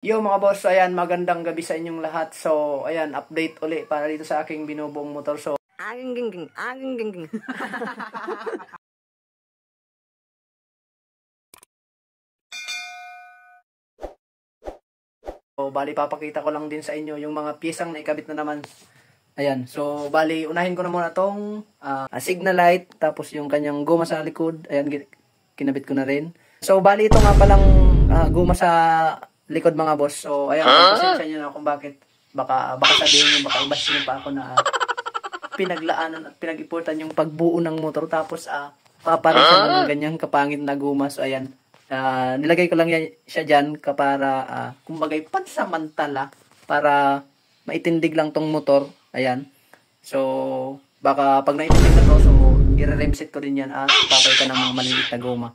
Yo mga boss, ayan, magandang gabi sa inyong lahat. So, ayan, update uli para dito sa aking binubuong motor. So, bali papakita ko lang din sa inyo yung mga piyesang naikabit na naman. Ayan, so bali unahin ko na muna tong signal light, tapos yung kanyang guma sa likod. Ayan, kinabit ko na rin. So, bali ito nga palang guma sa likod mga boss. So, ayan, pasensya nyo na kung bakit. Baka sabihin nyo, baka ibasin pa ako na pinaglaanan at pinag-iportan yung pagbuo ng motor. Tapos, paparisan ng ganyang kapangit na guma. So, ayan. Nilagay ko lang siya dyan para, kumbagay, pansamantala. Para maitindig lang tong motor. Ayan. So, baka pag naitindig na to, so, i-remset ko din yan at papalitan ng mga maliliit na guma.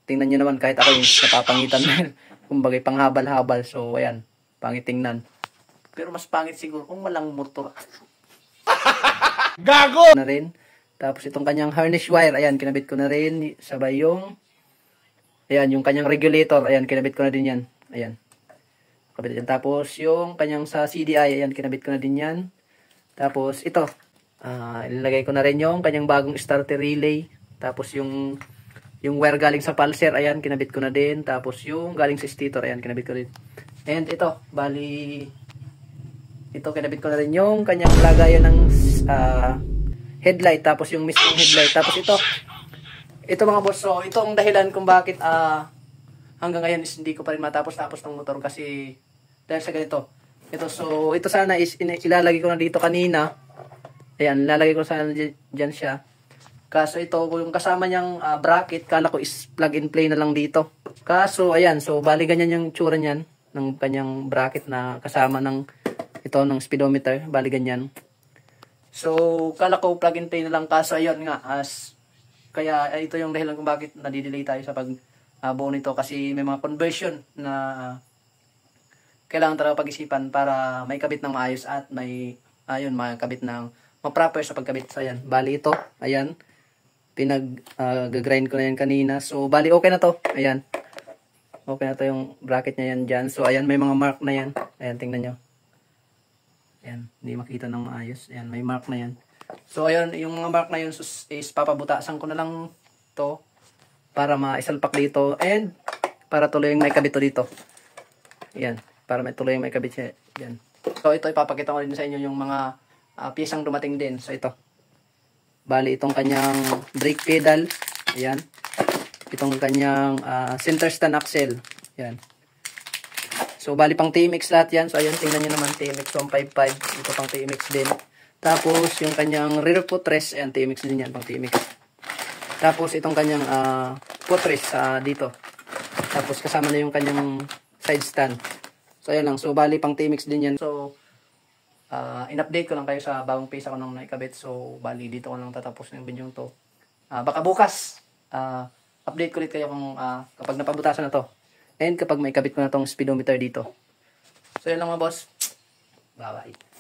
Tingnan nyo naman, kahit ako yung napapangitan na kumbagay, panghabal-habal. So, ayan. Pangit tingnan. Pero mas pangit siguro kung walang motor. Gago! Na rin. Tapos itong kanyang harness wire, ayan, kinabit ko na rin. Sabay yung, ayan, yung kanyang regulator, ayan, kinabit ko na din yan. Ayan. Kabit yan. Tapos yung kanyang sa CDI, ayan, kinabit ko na din yan. Tapos ito, ilalagay ko na rin yung kanyang bagong starter relay. Tapos yung wire galing sa pulser, ayan, kinabit ko na din. Tapos yung galing sa stator, ayan, kinabit ko din. And ito, bali, ito, kinabit ko na rin yung kanyang lagayan ng headlight. Tapos yung mismong headlight. Tapos ito mga boss. So, ito ang dahilan kung bakit hanggang ngayon is hindi ko pa rin matapos ng motor. Kasi dahil sa ganito. So, ito sana is ilalagay ko na dito kanina. Ayan, ilalagay ko sana dyan siya. Kaso ito, yung kasama niyang bracket, kala ko is plug and play na lang dito. Kaso, ayan. So, bali ganyan yung tsura niyan ng kanyang bracket na kasama ng ng speedometer, bali ganyan. So, kala ko plug and play na lang, kaso ayun nga, kaya ito yung dahilan kung bakit nadidelay tayo sa pagbuo nito, kasi may mga conversion na kailangan talaga pag-isipan para may kabit ng maayos at may, makabit ng ma-proper sa pagkabit. So, ayan, bali ito, ayan, pinag-grind ko na yan kanina. So, bali okay na to, ayan. Okay na to yung bracket niya yan dyan. So, ayan, may mga mark na yan. Ayan, tingnan nyo. Ayan, hindi makita ng maayos. Ayan, may mark na yan. So, ayan, yung mga mark na yun is papabutasan ko na lang to para maisalpak dito. And, para tuloy yung may kabit dito. Ayan, para may tuloy yung may kabit siya. Ayan. So, ito, ipapakita ko din sa inyo yung mga piyesang dumating din. So, ito. Bali, itong kanyang brake pedal. Ayan. Itong kanyang center stand axle. Ayan. So, bali pang TMX lahat yan. So, ayan, tingnan nyo naman, TMX 155. Ito pang TMX din. Tapos, yung kanyang rear footrest, ayan, TMX din yan, pang TMX. Tapos, itong kanyang footrest dito. Tapos, kasama na yung kanyang side stand. So, ayan lang. So, bali pang TMX din yan. So, in-update ko lang kayo sa bagong piece ako nung naikabit. So, bali, dito ko lang tatapos ng video to. Baka bukas, update ko ulit kayo kung kapag napabutasan na to. And kapag may kabit ko na tong speedometer dito. So, yun lang mga boss. Bye-bye.